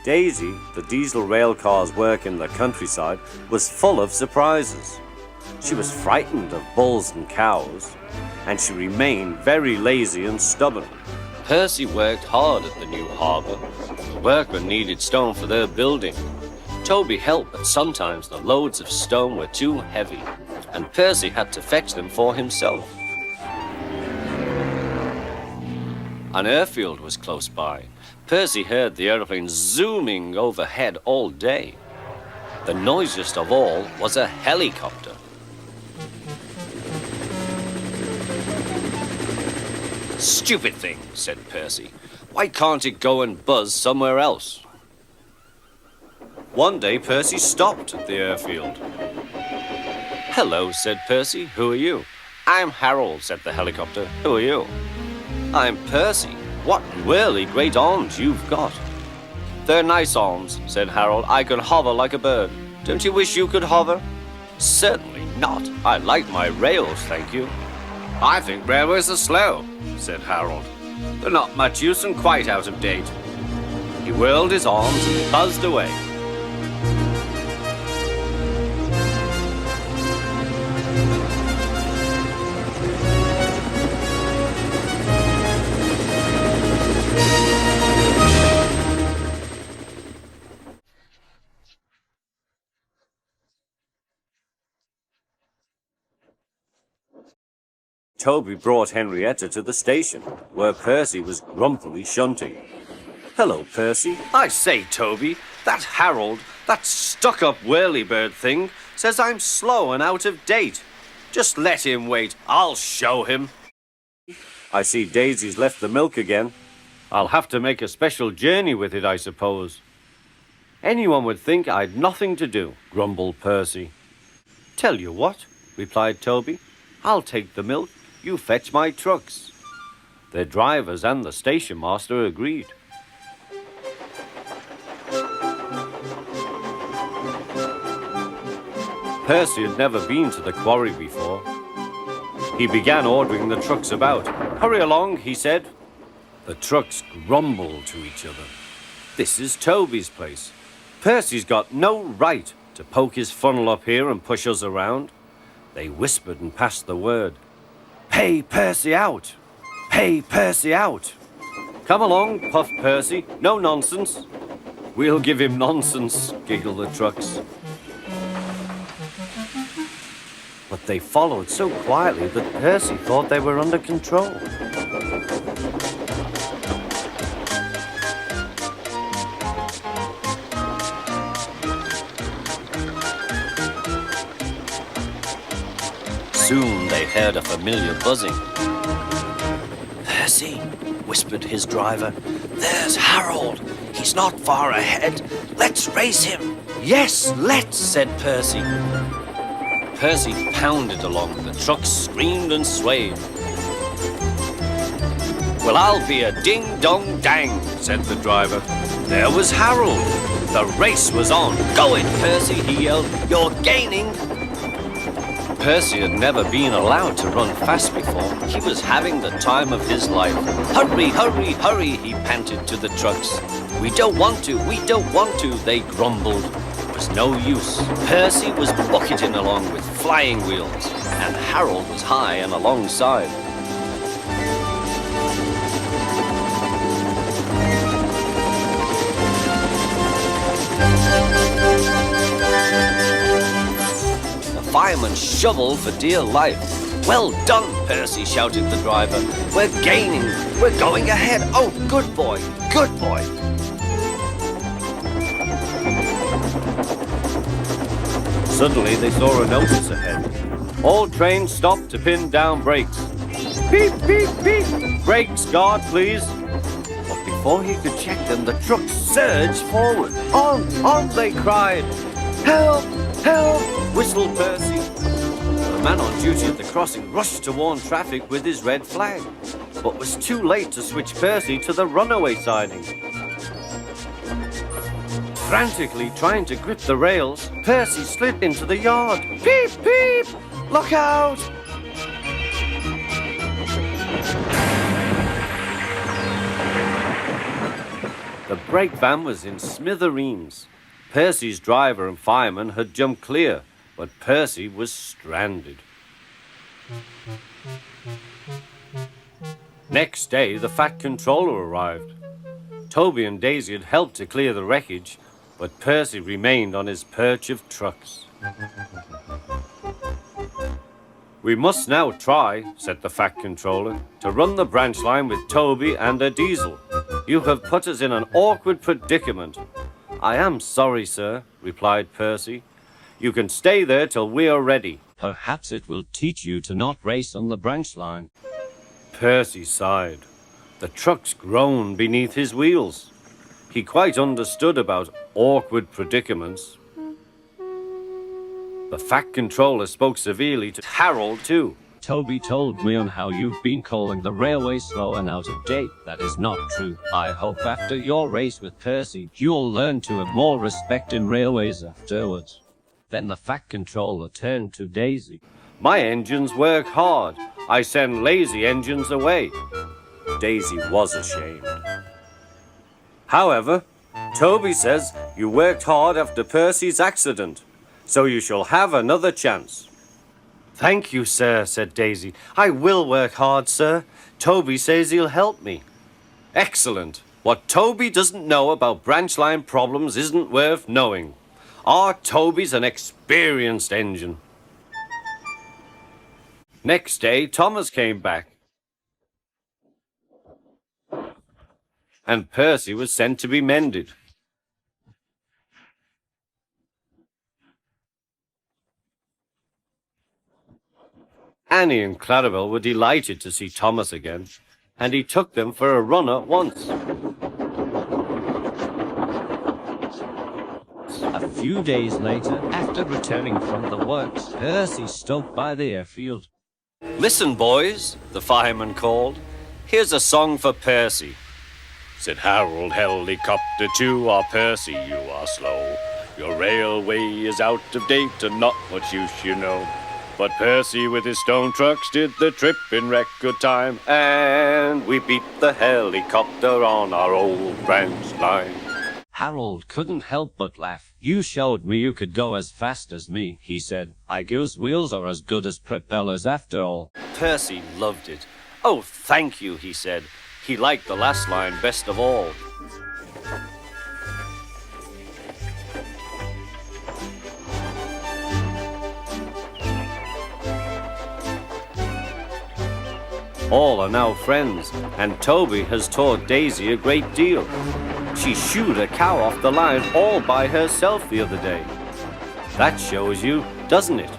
Daisy, the diesel rail car's work in the countryside, was full of surprises. She was frightened of bulls and cows, and she remained very lazy and stubborn. Percy worked hard at the new harbour. The workmen needed stone for their building. Toby helped, but sometimes the loads of stone were too heavy, and Percy had to fetch them for himself. An airfield was close by. Percy heard the aeroplane zooming overhead all day. The noisiest of all was a helicopter. "Stupid thing," said Percy. "Why can't it go and buzz somewhere else?" One day, Percy stopped at the airfield. "Hello," said Percy. "Who are you?" "I'm Harold," said the helicopter. "Who are you?" "I'm Percy. What really great arms you've got." "They're nice arms," said Harold. "I can hover like a bird. Don't you wish you could hover?" "Certainly not. I like my rails, thank you." "I think railways are slow," said Harold. "They're not much use and quite out of date." He whirled his arms and buzzed away. Toby brought Henrietta to the station, where Percy was grumpily shunting. "Hello, Percy." "I say, Toby, that Harold, that stuck-up whirlybird thing, says I'm slow and out of date. Just let him wait. I'll show him." "I see Daisy's left the milk again." "I'll have to make a special journey with it, I suppose." "Anyone would think I'd nothing to do," grumbled Percy. "Tell you what," replied Toby, "I'll take the milk. You fetch my trucks." Their drivers and the station master agreed. Percy had never been to the quarry before. He began ordering the trucks about. "Hurry along," he said. The trucks grumbled to each other. "This is Toby's place. Percy's got no right to poke his funnel up here and push us around." They whispered and passed the word. "Pay Percy out! Pay Percy out!" "Come along," puffed Percy. "No nonsense." "We'll give him nonsense," giggled the trucks. But they followed so quietly that Percy thought they were under control. Soon they heard a familiar buzzing. "Percy," whispered his driver. "There's Harold. He's not far ahead. Let's race him." "Yes, let's," said Percy. Percy pounded along. The trucks screamed and swayed. "Well, I'll be a ding-dong-dang," said the driver. There was Harold. The race was on. "Go it, Percy," he yelled. "You're gaining." Percy had never been allowed to run fast before. He was having the time of his life. "Hurry, hurry, hurry," he panted to the trucks. We don't want to," they grumbled. It was no use. Percy was bucketing along with flying wheels, and Harold was high and alongside. Fireman shoveled for dear life. "Well done, Percy," shouted the driver. "We're gaining. We're going ahead. Oh, good boy, good boy." Suddenly they saw a notice ahead. "All trains stop to pin down brakes." "Beep, beep, beep. Brakes, guard, please." But before he could check them, the truck surged forward. On, they cried. "Help! Help!" whistled Percy. The man on duty at the crossing rushed to warn traffic with his red flag, but was too late to switch Percy to the runaway siding. Frantically trying to grip the rails, Percy slid into the yard. "Peep, peep! Look out!" The brake van was in smithereens. Percy's driver and fireman had jumped clear, but Percy was stranded. Next day, the Fat Controller arrived. Toby and Daisy had helped to clear the wreckage, but Percy remained on his perch of trucks. "We must now try," said the Fat Controller, "to run the branch line with Toby and a diesel. You have put us in an awkward predicament." "I am sorry, sir," replied Percy. "You can stay there till we are ready." Perhaps it will teach you to not race on the branch line. Percy sighed. The trucks groaned beneath his wheels. He quite understood about awkward predicaments. The Fat Controller spoke severely to Harold, too. Toby told me on how you've been calling the railway slow and out of date. That is not true. I hope after your race with Percy, you'll learn to have more respect in railways afterwards. Then the Fat Controller turned to Daisy. "My engines work hard. I send lazy engines away." Daisy was ashamed. "However, Toby says you worked hard after Percy's accident, so you shall have another chance." "Thank you, sir," said Daisy. "I will work hard, sir. Toby says he'll help me." "Excellent. What Toby doesn't know about branch line problems isn't worth knowing. Our Toby's an experienced engine." Next day, Thomas came back, and Percy was sent to be mended. Annie and Clarabel were delighted to see Thomas again, and he took them for a run at once. A few days later, after returning from the works, Percy stopped by the airfield. "Listen, boys," the fireman called. "Here's a song for Percy." Said Harold Helicopter to our Percy, "You are slow. Your railway is out of date and not much use, you know." But Percy with his stone trucks did the trip in record time, And we beat the helicopter on our old branch line. Harold couldn't help but laugh. "You showed me you could go as fast as me," he said. "I guess wheels are as good as propellers after all." Percy loved it. "Oh, thank you," he said. He liked the last line best of all. All are now friends, and Toby has taught Daisy a great deal. She shooed a cow off the line all by herself the other day. That shows you, doesn't it?